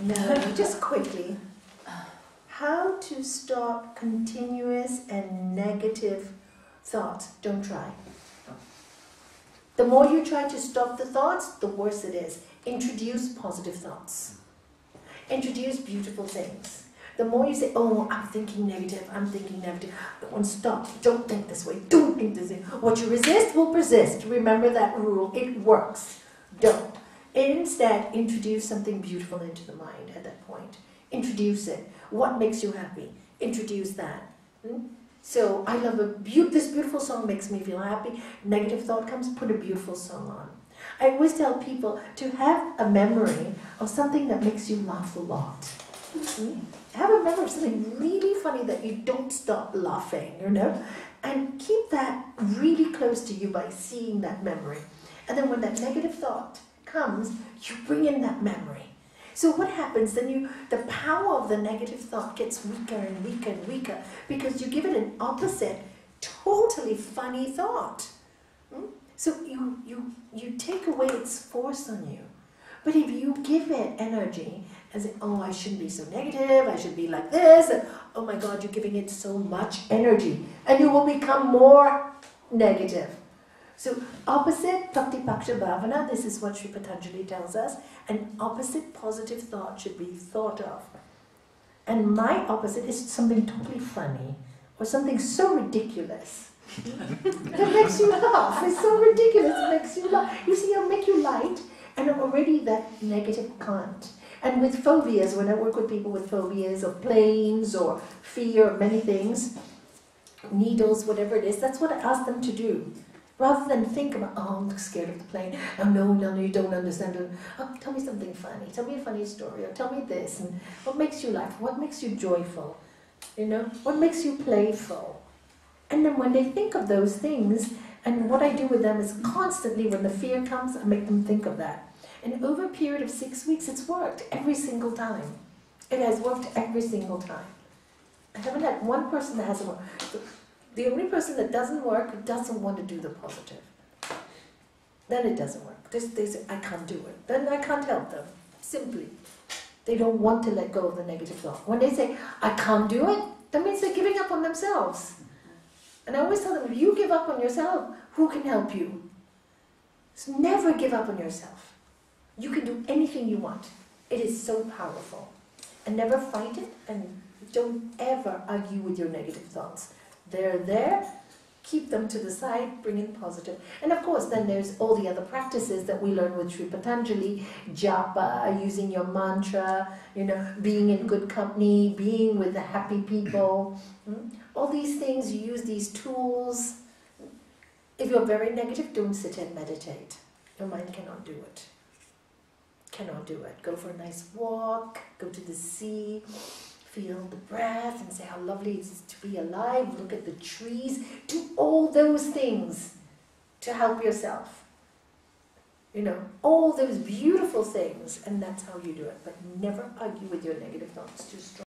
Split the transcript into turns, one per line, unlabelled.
No, just quickly. How to stop continuous and negative thoughts. Don't try. The more you try to stop the thoughts, the worse it is. Introduce positive thoughts. Introduce beautiful things. The more you say, oh, I'm thinking negative, don't stop. Don't think this way. Don't think this way. What you resist will persist. Remember that rule. It works. Don't. Instead, introduce something beautiful into the mind at that point. Introduce it. What makes you happy? Introduce that. So, I love this beautiful song makes me feel happy. Negative thought comes, put a beautiful song on. I always tell people to have a memory of something that makes you laugh a lot. Have a memory of something really funny that you don't stop laughing, and keep that really close to you by seeing that memory. And then when that negative thought comes, you bring in that memory. So what happens then? The power of the negative thought gets weaker and weaker and weaker because you give it an opposite, totally funny thought. So you take away its force on you. But if you give it energy and say, oh, I shouldn't be so negative, I should be like this, and oh my God, you're giving it so much energy, and you will become more negative. So opposite Praktipaksha Bhavana, this is what Sri Patanjali tells us, an opposite positive thought should be thought of. And my opposite is something totally funny, or something so ridiculous. It makes you laugh. It's so ridiculous, it makes you laugh. You see, it'll make you light, and already that negative can't. And with phobias, when I work with people with phobias of planes or fear of many things, needles, whatever it is, that's what I ask them to do. Rather than think about, oh, I'm scared of the plane. Oh, no, you don't understand. Oh, tell me something funny. Tell me a funny story. Or tell me this. And what makes you laugh? What makes you joyful? What makes you playful? And then when they think of those things, and what I do with them is constantly, when the fear comes, I make them think of that. And over a period of 6 weeks, it's worked every single time. It has worked every single time. I haven't had one person that hasn't worked. The only person that doesn't work doesn't want to do the positive. Then it doesn't work. They say, I can't do it. Then I can't help them. Simply. They don't want to let go of the negative thought. When they say, I can't do it, that means they're giving up on themselves. And I always tell them, if you give up on yourself, who can help you? So never give up on yourself. You can do anything you want. It is so powerful. And never fight it, and don't ever argue with your negative thoughts. They're there, keep them to the side, bring in positive. And of course, then there's all the other practices that we learn with Sri Patanjali, japa, using your mantra, being in good company, being with the happy people. All these things, you use these tools. If you're very negative, don't sit and meditate. Your mind cannot do it. Cannot do it. Go for a nice walk, go to the sea, feel the breath and say how lovely it is to be alive, look at the trees, do all those things to help yourself. All those beautiful things, and that's how you do it. But never argue with your negative thoughts too strong.